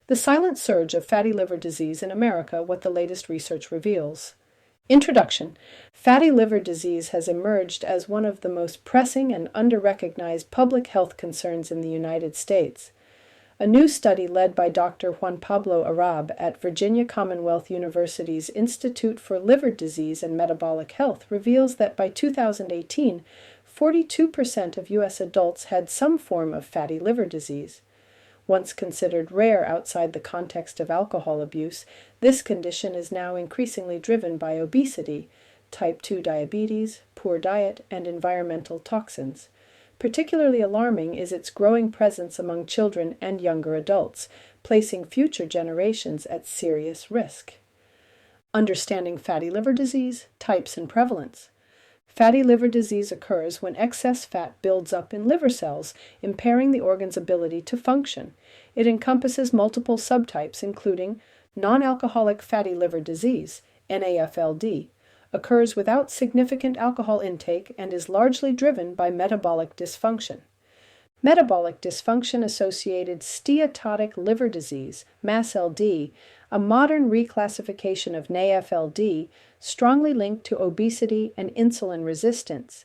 The silent surge of fatty liver disease in America, what the latest research reveals. Introduction. Fatty liver disease has emerged as one of the most pressing and under-recognized public health concerns in the United States. A new study led by Dr. Juan Pablo Arab at Virginia Commonwealth University's Institute for Liver Disease and Metabolic Health reveals that by 2018, 42% of U.S. adults had some form of fatty liver disease. Once considered rare outside the context of alcohol abuse, this condition is now increasingly driven by obesity, type 2 diabetes, poor diet, and environmental toxins. Particularly alarming is its growing presence among children and younger adults, placing future generations at serious risk. Understanding fatty liver disease, types and prevalence. Fatty liver disease occurs when excess fat builds up in liver cells, impairing the organ's ability to function. It encompasses multiple subtypes, including non-alcoholic fatty liver disease, NAFLD, occurs without significant alcohol intake and is largely driven by metabolic dysfunction. Metabolic dysfunction-associated steatotic liver disease, MASLD, a modern reclassification of NAFLD, strongly linked to obesity and insulin resistance.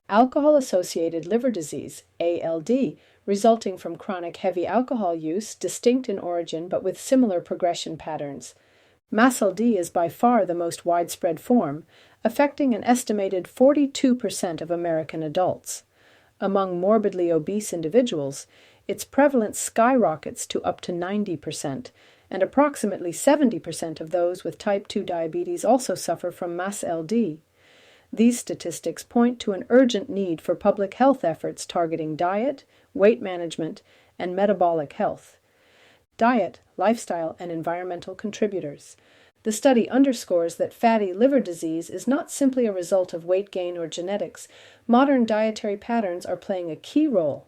Alcohol-associated liver disease, ALD, resulting from chronic heavy alcohol use, distinct in origin but with similar progression patterns. MASLD is by far the most widespread form, affecting an estimated 42% of American adults. Among morbidly obese individuals, its prevalence skyrockets to up to 90%, and approximately 70% of those with type 2 diabetes also suffer from MASLD. These statistics point to an urgent need for public health efforts targeting diet, weight management, and metabolic health. Diet, lifestyle, and environmental contributors. The study underscores that fatty liver disease is not simply a result of weight gain or genetics. Modern dietary patterns are playing a key role.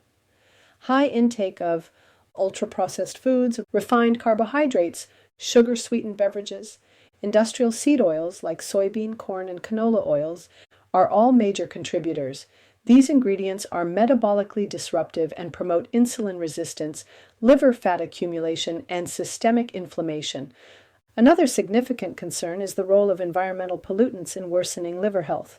High intake of ultra-processed foods, refined carbohydrates, sugar-sweetened beverages, industrial seed oils like soybean, corn, and canola oils are all major contributors. These ingredients are metabolically disruptive and promote insulin resistance, liver fat accumulation, and systemic inflammation. Another significant concern is the role of environmental pollutants in worsening liver health.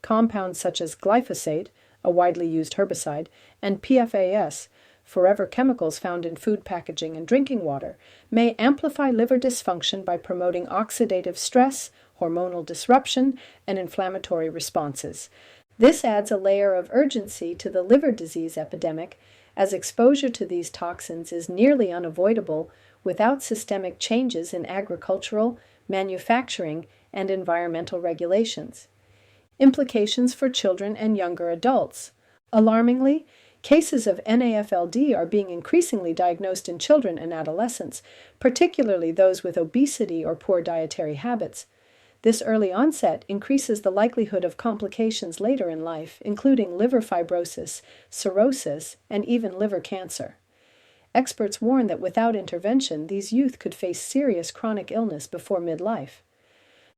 Compounds such as glyphosate, a widely used herbicide, and PFAS, forever chemicals found in food packaging and drinking water, may amplify liver dysfunction by promoting oxidative stress, hormonal disruption, and inflammatory responses. This adds a layer of urgency to the liver disease epidemic, as exposure to these toxins is nearly unavoidable without systemic changes in agricultural, manufacturing, and environmental regulations. Implications for children and younger adults. Alarmingly, cases of NAFLD are being increasingly diagnosed in children and adolescents, particularly those with obesity or poor dietary habits. This early onset increases the likelihood of complications later in life, including liver fibrosis, cirrhosis, and even liver cancer. Experts warn that without intervention, these youth could face serious chronic illness before midlife.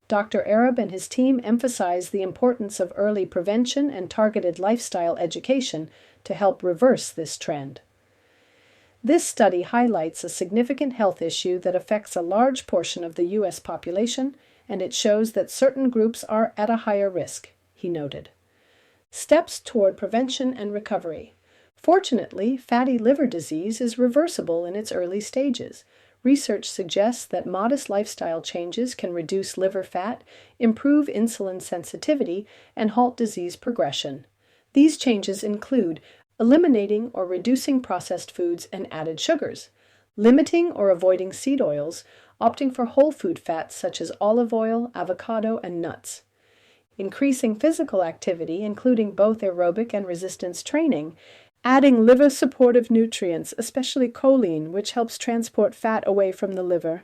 Dr. Arab and his team emphasize the importance of early prevention and targeted lifestyle education to help reverse this trend. This study highlights a significant health issue that affects a large portion of the U.S. population, and it shows that certain groups are at a higher risk, he noted. Steps toward prevention and recovery. Fortunately, fatty liver disease is reversible in its early stages. Research suggests that modest lifestyle changes can reduce liver fat, improve insulin sensitivity, and halt disease progression. These changes include eliminating or reducing processed foods and added sugars, limiting or avoiding seed oils, opting for whole food fats such as olive oil, avocado, and nuts, increasing physical activity, including both aerobic and resistance training, adding liver-supportive nutrients, especially choline, which helps transport fat away from the liver,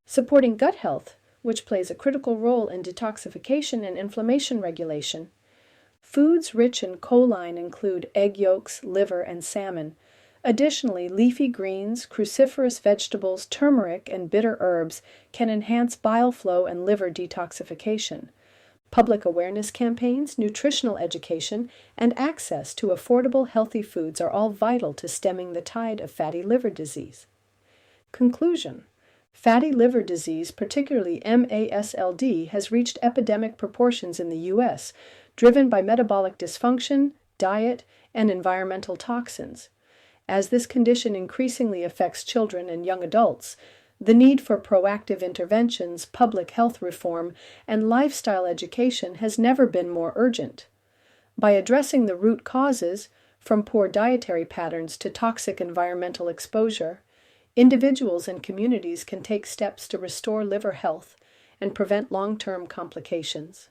supporting gut health, which plays a critical role in detoxification and inflammation regulation. Foods rich in choline include egg yolks, liver, and salmon. Additionally, leafy greens, cruciferous vegetables, turmeric, and bitter herbs can enhance bile flow and liver detoxification. Public awareness campaigns, nutritional education, and access to affordable, healthy foods are all vital to stemming the tide of fatty liver disease. Conclusion: fatty liver disease, particularly MASLD, has reached epidemic proportions in the U.S., driven by metabolic dysfunction, diet, and environmental toxins. As this condition increasingly affects children and young adults, the need for proactive interventions, public health reform, and lifestyle education has never been more urgent. By addressing the root causes, from poor dietary patterns to toxic environmental exposure, individuals and communities can take steps to restore liver health and prevent long-term complications.